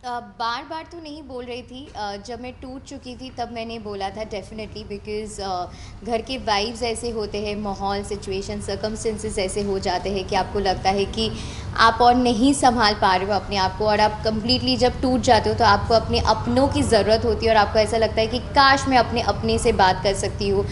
बार बार तो नहीं बोल रही थी। जब मैं टूट चुकी थी तब मैंने बोला था डेफिनेटली, बिकॉज़ घर के वाइब्स ऐसे होते हैं, माहौल, सिचुएशन, सर्कमस्टेंसेस ऐसे हो जाते हैं कि आपको लगता है कि आप और नहीं संभाल पा रहे हो अपने आप को, और आप कम्प्लीटली जब टूट जाते हो तो आपको अपने अपनों की ज़रूरत होती है और आपको ऐसा लगता है कि काश मैं अपने अपने से बात कर सकती हूँ।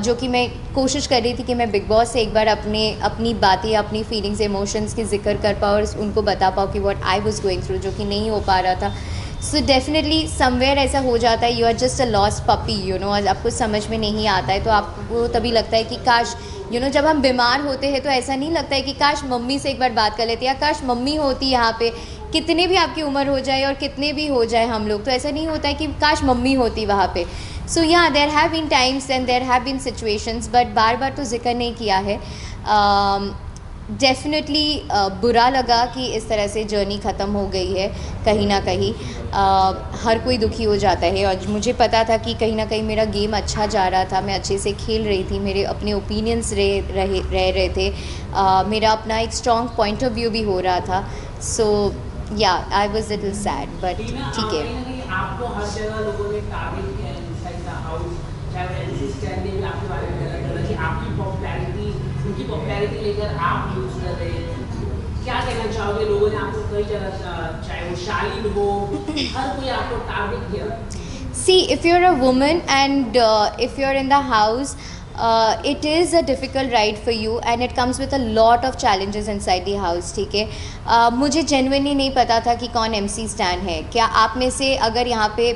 जो कि मैं कोशिश कर रही थी कि मैं बिग बॉस से एक बार अपनी बातें, अपनी फीलिंग्स, इमोशंस की ज़िक्र कर पाऊँ और उनको बता पाऊँ कि what I was going through, जो कि नहीं हो पा रहा था। सो डेफिनेटली समवेयर ऐसा हो जाता है, you are just a lost puppy, you know, आपको समझ में नहीं आता है तो आपको तभी लगता है कि काश, यू नो, जब हम बीमार होते हैं तो ऐसा नहीं लगता है कि काश मम्मी से एक बार बात कर लेते, या काश मम्मी होती यहाँ पे। कितने भी आपकी उम्र हो जाए और कितने भी हो जाए हम लोग, तो ऐसा नहीं होता है कि काश मम्मी होती वहाँ पे। सो या there have been times and there have been situations, but बार बार तो जिक्र नहीं किया है। डेफ़िनेटली बुरा लगा कि इस तरह से जर्नी ख़त्म हो गई है कहीं ना कहीं। हर कोई दुखी हो जाता है, और मुझे पता था कि कहीं ना कहीं मेरा गेम अच्छा जा रहा था, मैं अच्छे से खेल रही थी, मेरे अपने ओपिनियंस रह रहे थे, मेरा अपना एक स्ट्रॉन्ग पॉइंट ऑफ व्यू भी हो रहा था। सो या I was little sad, but ठीक है। आपको हर जगह लोगों ने टारगेट किया है इनसाइड द हाउस, चाहे एनसी स्टैंड ने भी आपके बारे में गलत करा कि आपकी पॉपुलैरिटी, उनकी पॉपुलैरिटी लेकर आप यूज कर रहे हैं। क्या कहना चाहोगे? लोगों ने आपको कई जगह, चाहे वो शालीन हो, हर कोई आपको टारगेट किया। See, if you're a woman and if you're in the house, it is a difficult ride for you and it comes with a lot of challenges inside the house, ठीक है। मुझे genuinely नहीं पता था कि कौन MC stand है। क्या आप में से अगर यहाँ पे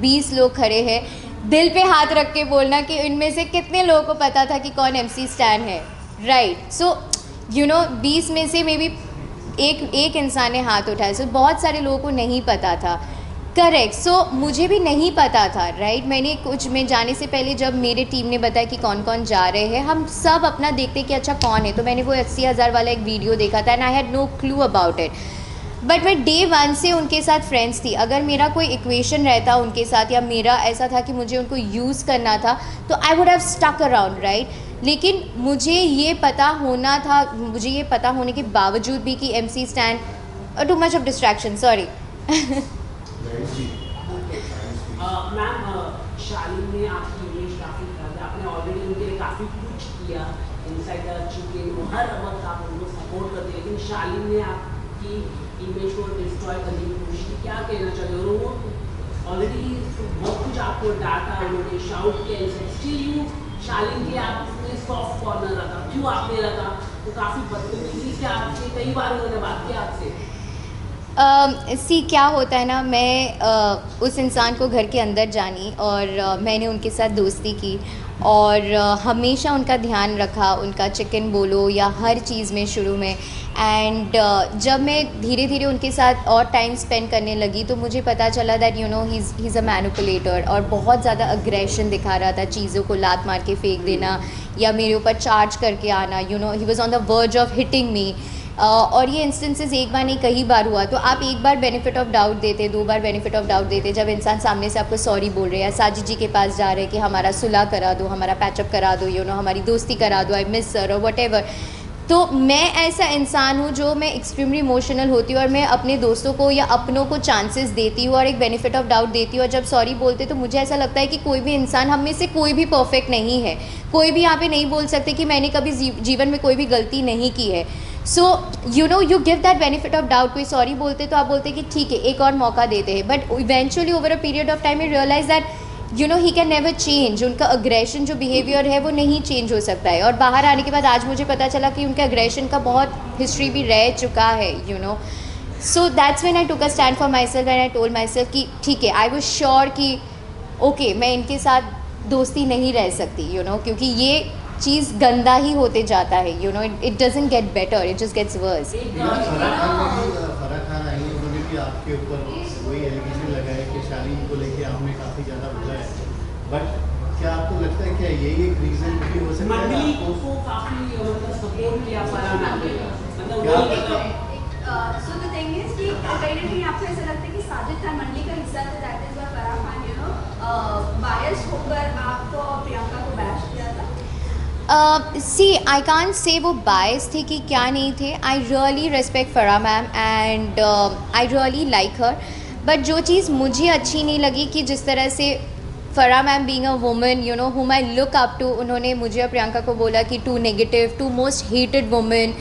20 लोग खड़े हैं, दिल पे हाथ रख के बोलना कि इनमें से कितने लोगों को पता था कि कौन MC स्टैन है, राइट? सो यू नो 20 में से मे बी एक इंसान ने हाथ उठाया, सो बहुत सारे लोगों को नहीं पता था। करेक्ट। सो मुझे भी नहीं पता था, राइट? मैं जाने से पहले जब मेरे टीम ने बताया कि कौन कौन जा रहे हैं, हम सब अपना देखते कि अच्छा कौन है, तो मैंने वो 80,000 वाला एक वीडियो देखा था and I had no clue about it. But मैं डे 1 से उनके साथ फ्रेंड्स थी। अगर मेरा कोई इक्वेशन रहता उनके साथ, या मेरा ऐसा था कि मुझे उनको यूज़ करना था, तो I would have stuck around, right? लेकिन मुझे ये पता होने के बावजूद भी कि MC stand too much of distraction, sorry. Ma'am, Shaleen ने आपकी इमेज काफ़ी खराब है, आपने ऑलरेडी उनके लिए काफ़ी कुछ किया इनसाइड द चिकन, वो हर वक्त आप उनको सपोर्ट करते, लेकिन शालीन ने आपकी इमेज को डिस्ट्रॉय करने की कोशिश की। क्या कहना चाहिए? और वो ऑलरेडी बहुत कुछ आपको डांटा, उन्होंने शाउट किया, स्टिल यू शालीन के आपने सॉफ्ट कॉर्नर रखा, क्यों आपने रखा? तो काफ़ी बदतमीजी से आपसे कई बार उन्होंने बात की आपसे। सी क्या होता है ना, मैं उस इंसान को घर के अंदर जानी और मैंने उनके साथ दोस्ती की और हमेशा उनका ध्यान रखा, उनका चिकन बोलो या हर चीज़ में शुरू में। एंड जब मैं धीरे धीरे उनके साथ और टाइम स्पेंड करने लगी तो मुझे पता चला that you know he is a manipulator, और बहुत ज़्यादा अग्रेशन दिखा रहा था, चीज़ों को लात मार के फेंक देना या मेरे ऊपर चार्ज करके आना, you know he was on the verge of hitting me. और ये इंस्टेंसेस एक बार नहीं कई बार हुआ। तो आप एक बार बेनिफिट ऑफ डाउट देते, 2 बार बेनिफिट ऑफ डाउट देते, जब इंसान सामने से आपको सॉरी बोल रहे हैं, साजिद जी के पास जा रहे हैं कि हमारा सुलह करा दो, हमारा पैचअप करा दो, यू नो हमारी दोस्ती करा दो, आई मिस सर और वट। तो मैं ऐसा इंसान हूँ जो मैं एक्सट्रीमली इमोशनल होती हूँ और मैं अपने दोस्तों को या अपनों को चांसेस देती हूँ और एक बेनिफिट ऑफ डाउट देती हूँ, और जब सॉरी बोलते तो मुझे ऐसा लगता है कि कोई भी इंसान, हम में से कोई भी परफेक्ट नहीं है, कोई भी यहाँ पे नहीं बोल सकते कि मैंने कभी जीवन में कोई भी गलती नहीं की है। So you know you give that benefit of doubt. कोई सॉरी बोलते तो आप बोलते कि ठीक है एक और मौका देते हैं, but eventually over a period of time you realize that you know he can never change. उनका अग्रेशन जो बिहेवियर है वो नहीं चेंज हो सकता है, और बाहर आने के बाद आज मुझे पता चला कि उनके अग्रेशन का बहुत हिस्ट्री भी रह चुका है, you no. So that's when I took a stand for my self and I told my self कि ठीक है, आई वाज श्योर कि ओके मैं इनके साथ दोस्ती नहीं रह सकती, यू नो, क्योंकि ये चीज़ गंदा ही होते जाता है, you know, it doesn't get better, it just gets worse. Farah Khan आई, उन्होंने भी आपके ऊपर वही एलिगेशन लगाया कि शालीन को लेके आपने काफ़ी ज़्यादा बोला है, बट क्या आपको लगता है क्या यही एक रीज़न भी हो सकता है? मंडली को काफ़ी मतलब सपोर्ट किया फराह मैम ने, सो द थिंग इज कि कहीं ना कहीं आपको ऐसा लगता है कि साजिद खान मंडली का हिस्सा था, that is why Farah Khan you know bias होकर आपको और प्रियंका को बैश किया था। सी आई कांट से वो बायस थे कि क्या नहीं थे। I really respect Farah ma'am and I really like her, but जो चीज़ मुझे अच्छी नहीं लगी कि जिस तरह से Farah ma'am being a woman you know हुम आई लुक अप टू, उन्होंने मुझे और प्रियंका को बोला कि too negative, too most hated women,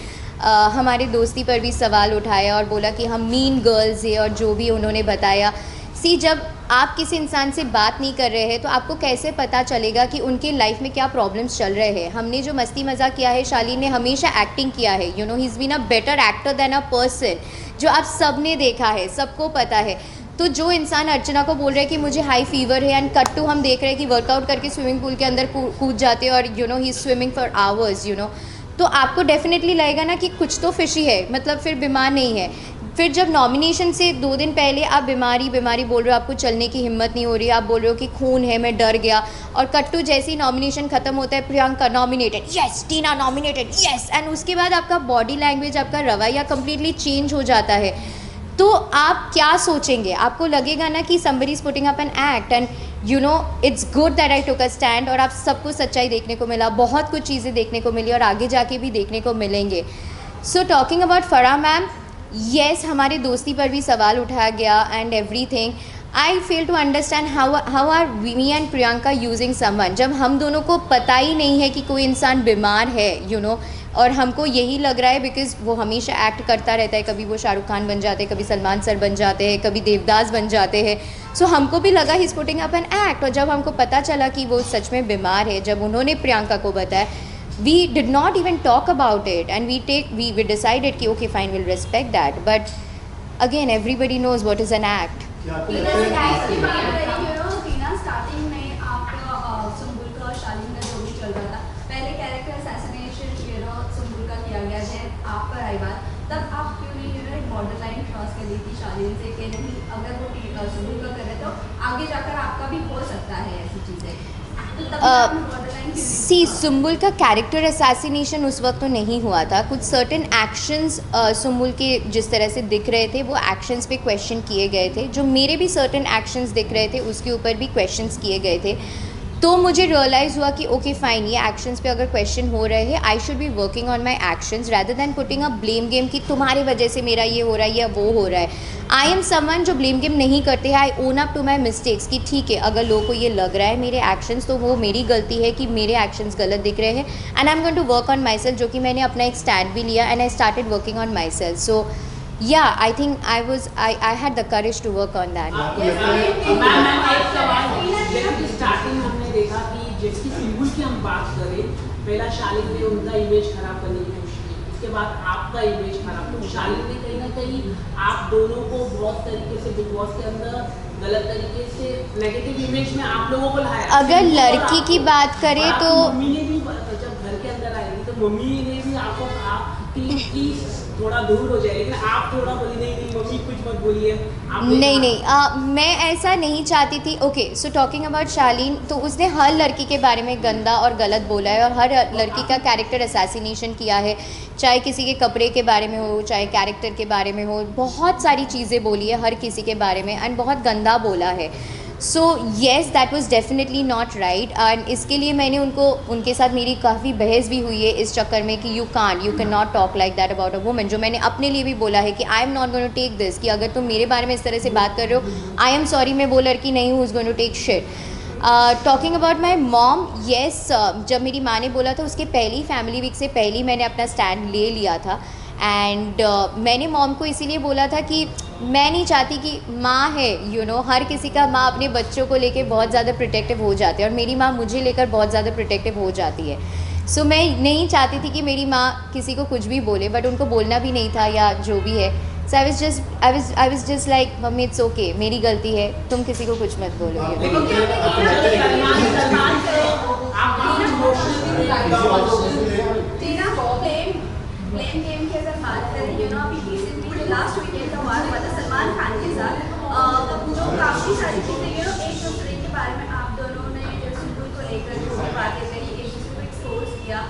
हमारे दोस्ती पर भी सवाल उठाया और बोला कि हम मीन गर्ल्स हैं और जो भी उन्होंने बताया। सी, जब आप किसी इंसान से बात नहीं कर रहे हैं तो आपको कैसे पता चलेगा कि उनके लाइफ में क्या प्रॉब्लम्स चल रहे हैं। हमने जो मस्ती मजाक किया है, शालीन ने हमेशा एक्टिंग किया है, you know he is been a better actor than a person, जो आप सब ने देखा है, सबको पता है। तो जो इंसान अर्चना को बोल रहे हैं कि मुझे हाई फीवर है एंड कट टू हम देख रहे हैं कि वर्कआउट करके स्विमिंग पूल के अंदर कूद जाते हैं और you know he is swimming for hours, you know, तो आपको डेफिनेटली लगेगा ना कि कुछ तो फिशी है, मतलब फिर बीमार नहीं है। फिर जब नॉमिनेशन से 2 दिन पहले आप बीमारी बोल रहे हो, आपको चलने की हिम्मत नहीं हो रही, आप बोल रहे हो कि खून है, मैं डर गया, और कट्टू जैसे ही नॉमिनेशन ख़त्म होता है, Priyanka nominated, yes, Tina nominated, yes, and उसके बाद आपका बॉडी लैंग्वेज, आपका रवैया कम्प्लीटली चेंज हो जाता है। तो आप क्या सोचेंगे? आपको लगेगा ना कि somebody is putting up an act and you know it's good that I took a stand, और आप सबको सच्चाई देखने को मिला, बहुत कुछ चीज़ें देखने को मिली और आगे जाके भी देखने को मिलेंगे। So talking about Farah ma'am, yes, हमारे दोस्ती पर भी सवाल उठाया गया and everything. I fail to understand how are me and Priyanka using someone, जब हम दोनों को पता ही नहीं है कि कोई इंसान बीमार है, यू नो, और हमको यही लग रहा है बिकॉज वो हमेशा एक्ट करता रहता है, कभी वो शाहरुख खान बन जाते हैं, कभी सलमान सर बन जाते हैं, कभी देवदास बन जाते हैं। सो हमको भी लगा he is putting up an act, और जब हमको पता चला कि वो सच में बीमार है, जब उन्होंने प्रियंका को बताया, we did not even talk about it and we decided कि okay fine, we'll respect that, but again everybody knows what is an act. टीना से guys की बात करें, you know, टीना स्टार्टिंग में आपका सुम्बुल का और शालीन का जो भी चल रहा था, पहले character assassination you know Sumbul का किया गया है, आप पर आई बात, तब आप क्यों नहीं you know एक बॉर्डर लाइन क्रॉस कर ली थी शालीन से कि नहीं, अगर वो सुम्बुल का करे तो आगे जाकर आपका भी हो सकता है ऐसी चीज़ें, तो तब आप बॉर्डर लाइन क्यों नहीं? सी, सुम्बुल का कैरेक्टर असैसिनेशन उस वक्त तो नहीं हुआ था, कुछ सर्टेन एक्शंस सुम्बुल के जिस तरह से दिख रहे थे वो एक्शंस पे क्वेश्चन किए गए थे, जो मेरे भी सर्टेन एक्शंस दिख रहे थे उसके ऊपर भी क्वेश्चंस किए गए थे। तो मुझे रियलाइज़ हुआ कि ओके फाइन, ये एक्शंस पे अगर क्वेश्चन हो रहे हैं, I should be working on my actions rather than putting a blame game कि तुम्हारी वजह से मेरा ये हो रहा है या वो हो रहा है। आई एम समवन जो ब्लेम गेम नहीं करते हैं, I own up to my mistakes कि ठीक है, अगर लोगों को ये लग रहा है मेरे एक्शंस, तो वो मेरी गलती है कि मेरे एक्शंस गलत दिख रहे हैं, and I am going to work on myself, जो कि मैंने अपना एक स्टैंड भी लिया and I started working on myself. So या I think I had the courage to work on that. Starting हमने देखा कि जिसकी सुम्बुल की हम बात करें, पहला शालीन ने उनका इमेज खराब करने की कोशिश की, उसके बाद आपका इमेज खराब, तो शालीन ने कहीं ना कहीं आप दोनों को बहुत तरीके से बिग बॉस के अंदर गलत तरीके से नेगेटिव इमेज में आप लोगों को लाया। अगर लड़की की बात करें तो मम्मी ने भी जब घर के अंदर आएगी तो मम्मी ने भी आपको कहा कि प्लीज थोड़ा दूर हो जाए, लेकिन आप थोड़ा बोली नहीं मम्मी कुछ मत बोलिए। नहीं, मैं ऐसा नहीं चाहती थी। ओके, सो टॉकिंग अबाउट शालीन, तो उसने हर लड़की के बारे में गंदा और गलत बोला है और हर लड़की का कैरेक्टर असैसिनेशन किया है, चाहे किसी के कपड़े के बारे में हो, चाहे कैरेक्टर के बारे में हो, बहुत सारी चीज़ें बोली है हर किसी के बारे में एंड बहुत गंदा बोला है। So yes, that was definitely not right, and इसके लिए मैंने उनके साथ मेरी काफ़ी बहस भी हुई है इस चक्कर में कि you can not talk like that about a woman, जो मैंने अपने लिए भी बोला है कि I am not going to take this, कि अगर तुम मेरे बारे में इस तरह से बात कर रहे हो, आई एम सॉरी, मैं वो लड़की नहीं हूँ going to take shit. Talking about my mom, yes, जब मेरी माँ ने बोला था उसके पहली फैमिली वीक से पहले मैंने अपना स्टैंड ले लिया था, एंड मैंने मॉम को इसीलिए बोला था कि मैं नहीं चाहती कि माँ है, यू नो, हर किसी का माँ अपने बच्चों को लेके बहुत ज़्यादा प्रोटेक्टिव हो जाती है और मेरी माँ मुझे लेकर बहुत ज़्यादा प्रोटेक्टिव हो जाती है। सो मैं नहीं चाहती थी कि मेरी माँ किसी को कुछ भी बोले, बट उनको बोलना भी नहीं था या जो भी है। So I was just like mummy it's okay, मेरी गलती है, तुम किसी को कुछ मत बोलो। ब्लेम गेम की अगर बात करें, यू नो, अभी रिसेंटली जो लास्ट वीकेंड का वार हुआ था सलमान खान के साथ, जो काफ़ी सारी चीज़ें, यू नो, एक दूसरे के बारे में आप दोनों ने सुम्बुल को लेकर जो भी बातें करी, एक दूसरे को एक्सपोज किया,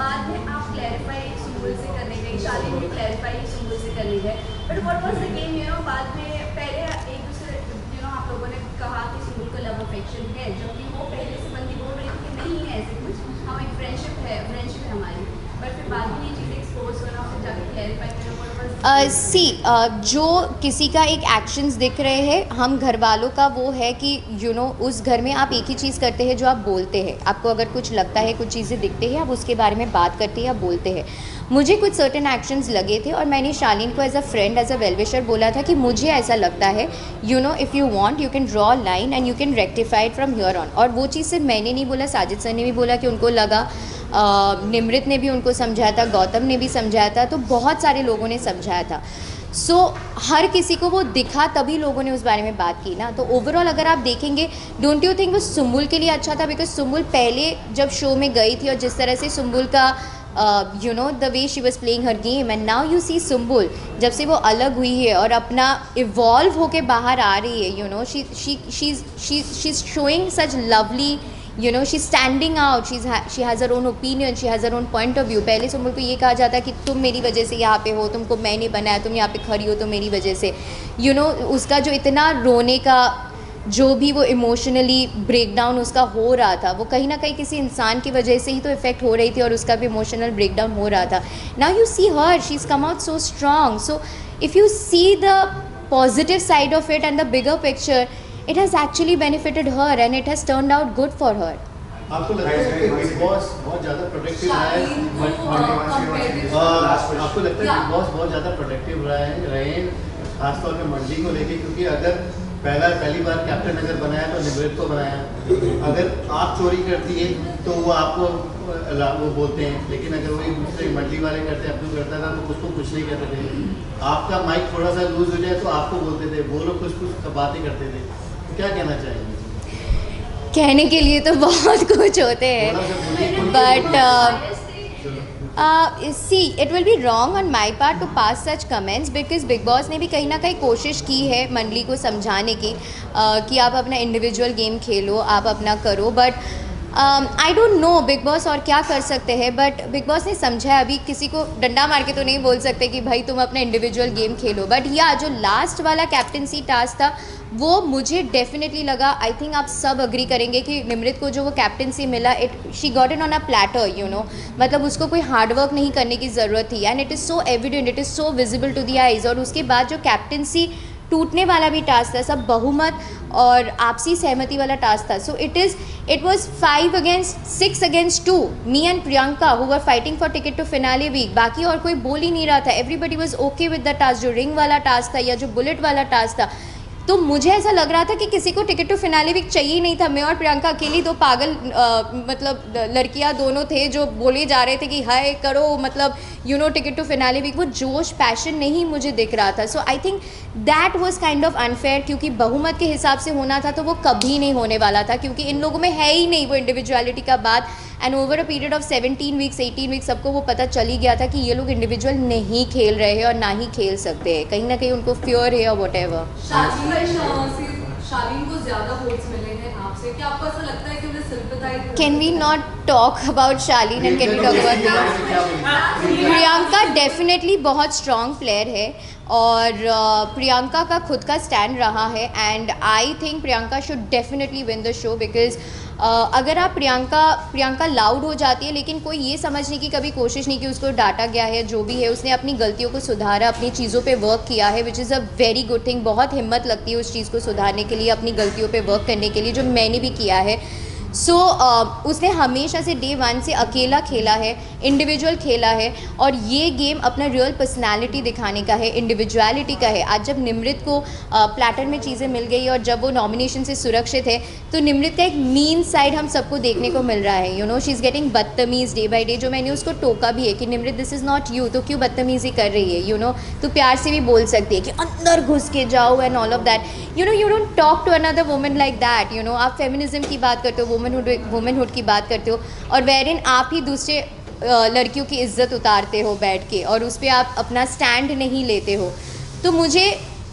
बाद में आप क्लैरिफाई सुम्बुल से करने गए, शालीन भी क्लैरिफाई सुम्बुल से करने गए, but what was the game, you know, बाद में पहले एक दूसरे, यू नो, आप लोगों ने कहा कि सुम्बुल को लव अफेक्शन है, जबकि वो पहले से बंदी बोल रही थी कि नहीं है ऐसे कुछ, हम एक फ्रेंडशिप है हमारी, बट फिर बाद में ये चीज़ें एक्सपोज करना और जाके क्लैरिफाई करना जो किसी का एक एक्शंस दिख रहे हैं, हम घर वालों का वो है कि उस घर में आप एक ही चीज़ करते हैं जो आप बोलते हैं। आपको अगर कुछ लगता है, कुछ चीज़ें दिखते हैं, आप उसके बारे में बात करते हैं या बोलते हैं। मुझे कुछ सर्टेन एक्शंस लगे थे और मैंने शालीन को as a friend, as a wellwisher बोला था कि मुझे ऐसा लगता है, if you want you can draw line and you can rectify it from here on. और वो चीज़ सिर्फ मैंने नहीं बोला, साजिद सर ने भी बोला कि उनको लगा, निमृत ने भी उनको समझाया था, गौतम ने भी समझाया था, तो बहुत सारे लोगों ने समझाया था। हर किसी को वो दिखा तभी लोगों ने उस बारे में बात की ना। तो ओवरऑल अगर आप देखेंगे, डोंट यू थिंक वो सुम्बुल के लिए अच्छा था? बिकॉज सुम्बुल पहले जब शो में गई थी और जिस तरह से सुम्बुल का the way she was playing her game, and now you see Sumbul जब से वो अलग हुई है और अपना इवॉल्व होके बाहर आ रही है, she is showing such lovely, she's standing out, she has her own opinion, she has her own point of view। पहले सुम्बुल को ये कहा जाता है कि तुम मेरी वजह से यहाँ पे हो, तुमको मैंने बनाया, तुम यहाँ पे खड़ी हो तो मेरी वजह से। उसका जो इतना रोने का, जो भी वो इमोशनली ब्रेकडाउन उसका हो रहा था, वो कहीं ना कहीं किसी इंसान की वजह से ही तो इफ़ेक्ट हो रही थी और उसका भी इमोशनल ब्रेकडाउन हो रहा था। Now you see her, she is come out so strong. So if you see the positive side of it and the bigger picture, it has actually benefited her and it has turned out good for her। आपको लगता है कि big boss बहुत ज़्यादा protective रहा है? आपको लगता है बिग बॉस बहुत ज़्यादा प्रोटेक्टिव रहे हैं खासतौर पे मंडी को लेके? क्योंकि अगर पहली बार कैप्टन अगर बनाया तो निमृत को बनाया, अगर आप चोरी करती है तो वो आपको वो बोलते हैं, लेकिन अगर वही दूसरे मंडी वाले करते, अब्दू करता था तो उसको कुछ नहीं कहते थे। आपका माइक थोड़ा सा लूज हो जाए तो आपको बोलते थे, वो लोग कुछ बातें करते थे। क्या कहना चाहेंगे? कहने के लिए तो बहुत कुछ होते हैं, but see it will be wrong on my part two pass such comments, because big boss ने भी कहीं ना कहीं कोशिश की है मंडली को समझाने की कि आप अपना इंडिविजुअल गेम खेलो, आप अपना करो। But I don't know big boss और क्या कर सकते हैं, बट बिग बॉस ने समझा है। अभी किसी को डंडा मार के तो नहीं बोल सकते कि भाई तुम अपना इंडिविजुअल गेम खेलो। बट या जो लास्ट वाला कैप्टनसी टास्क था वो मुझे डेफिनेटली लगा, आई थिंक आप सब अग्री करेंगे कि निमृत को जो वो कैप्टनसी मिला, she got it on a platter, मतलब उसको कोई हार्डवर्क नहीं करने की ज़रूरत थी, and it is so evident, it is so visible to the eyes. और उसके बाद जो कैप्टनसी टूटने वाला भी टास्क था, सब बहुमत और आपसी सहमति वाला टास्क था। So it was 5 against 6 against 2, me and Priyanka who were fighting for ticket to finale week. बाकी और कोई बोल ही नहीं रहा था, everybody was okay with the task. जो रिंग वाला टास्क था या जो बुलेट वाला टास्क था, तो मुझे ऐसा लग रहा था कि किसी को टिकट टू फिनाले वीक चाहिए ही नहीं था। मैं और प्रियंका अकेली दो पागल मतलब लड़कियां दोनों थे जो बोले जा रहे थे कि हाय करो, मतलब टिकट टू फिनाले वीक। वो जोश पैशन नहीं मुझे दिख रहा था। So I think that was kind of unfair, क्योंकि बहुमत के हिसाब से होना था तो वो कभी नहीं होने वाला था, क्योंकि इन लोगों में है ही नहीं वो इंडिविजुअलिटी का बात। And over a period of 17 weeks 18 weeks सबको वो पता चल ही गया था कि ये लोग इंडिविजुअल नहीं खेल रहे हैं और ना ही खेल सकते हैं। कहीं ना कहीं उनको फ्योर है और वट एवर। शालीन को ज़्यादा वोट्स मिले हैं आपसे, क्या आपको ऐसा लगता है कि उन्हें sympathize? Can we not talk about Shalin and can we talk about Priyanka? Definitely बहुत स्ट्रॉन्ग प्लेयर है और प्रियंका का खुद का स्टैंड रहा है, and I think Priyanka should definitely win the show. Because अगर आप प्रियंका लाउड हो जाती है, लेकिन कोई ये समझने की कभी कोशिश नहीं कि उसको डांटा गया है, जो भी है उसने अपनी गलतियों को सुधारा, अपनी चीज़ों पे वर्क किया है, which is a very good thing. बहुत हिम्मत लगती है उस चीज़ को सुधारने के लिए, अपनी गलतियों पे वर्क करने के लिए, जो मैंने भी किया है। उसने हमेशा से डे 1 से अकेला खेला है, इंडिविजुअल खेला है, और ये गेम अपना रियल पर्सनालिटी दिखाने का है, इंडिविजुअलिटी का है। आज जब निमृत को प्लेटर में चीज़ें मिल गई और जब वो नॉमिनेशन से सुरक्षित है, तो निमृत का एक मीन साइड हम सबको देखने को मिल रहा है। शी इज़ गेटिंग बदतमीज़ डे बाई डे, जो मैंने उसको टोका भी है कि Nimrit this is not you, तो क्यों बदतमीज़ी कर रही है, तो प्यार से भी बोल सकती है कि अंदर घुस के जाओ and all of that. You don't talk to another woman like that. आप फेमिनिज्म की बात करते हो, वुमेनहुड की बात करते हो, और वेरिन आप ही दूसरे लड़कियों की इज्जत उतारते हो बैठ के, और उस पर आप अपना स्टैंड नहीं लेते हो। तो मुझे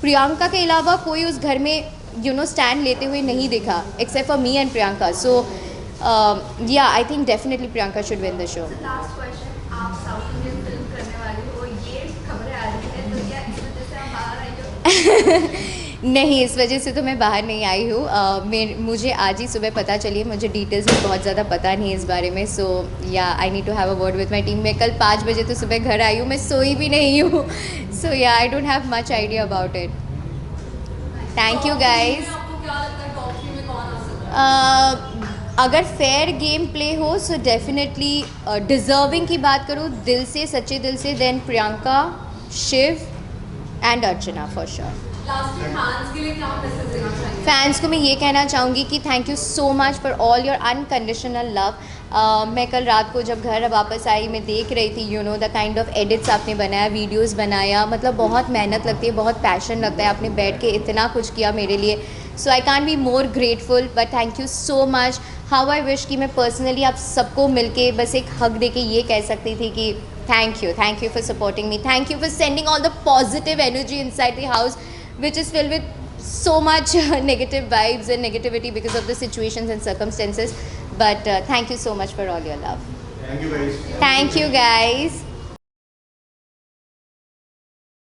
प्रियंका के अलावा कोई उस घर में स्टैंड लेते हुए नहीं दिखा, except for me and Priyanka. So या I think definitely Priyanka should win the show. Last question, आप साउथ इंडियन फिल्म करने वाली हो, ये खबरें आ रही हैं, तो क्या इस वजह से आप बाहर आई हो? नहीं, इस वजह से तो मैं बाहर नहीं आई हूँ। मुझे आज ही सुबह पता चली है, मुझे डिटेल्स में बहुत ज़्यादा पता नहीं है इस बारे में। सो या I need to have a word with my team. मैं कल 5 बजे तो सुबह घर आई हूँ, मैं सोई भी नहीं हूँ। सो या I don't have much idea about it. Thank you guys. आपको क्या लगता है टॉप 3 में कौन आ सकता है? अगर फेयर गेम प्ले हो सो डेफिनेटली डिज़र्विंग की बात करूँ दिल से, सच्चे दिल से, then Priyanka, Shiv and Archana for sure. Last में फैंस के लिए क्या मैसेज देना चाहेंगे? फैंस को मैं ये कहना चाहूँगी कि thank you so much for all your unconditional love. मैं कल रात को जब घर वापस आई, मैं देख रही थी you know the kind of edits आपने बनाया, वीडियोस बनाया, मतलब बहुत मेहनत लगती है, बहुत पैशन लगता है। आपने बैठ के इतना कुछ किया मेरे लिए, so I can't be more grateful, but thank you so much. How I wish कि मैं पर्सनली आप सबको मिलके बस एक हग दे के ये कह सकती थी कि thank you for supporting me, thank you for sending all the positive energy inside the house which is filled with so much negative vibes and negativity because of the situations and circumstances. But thank you so much for all your love. Thank you guys. Thank you guys.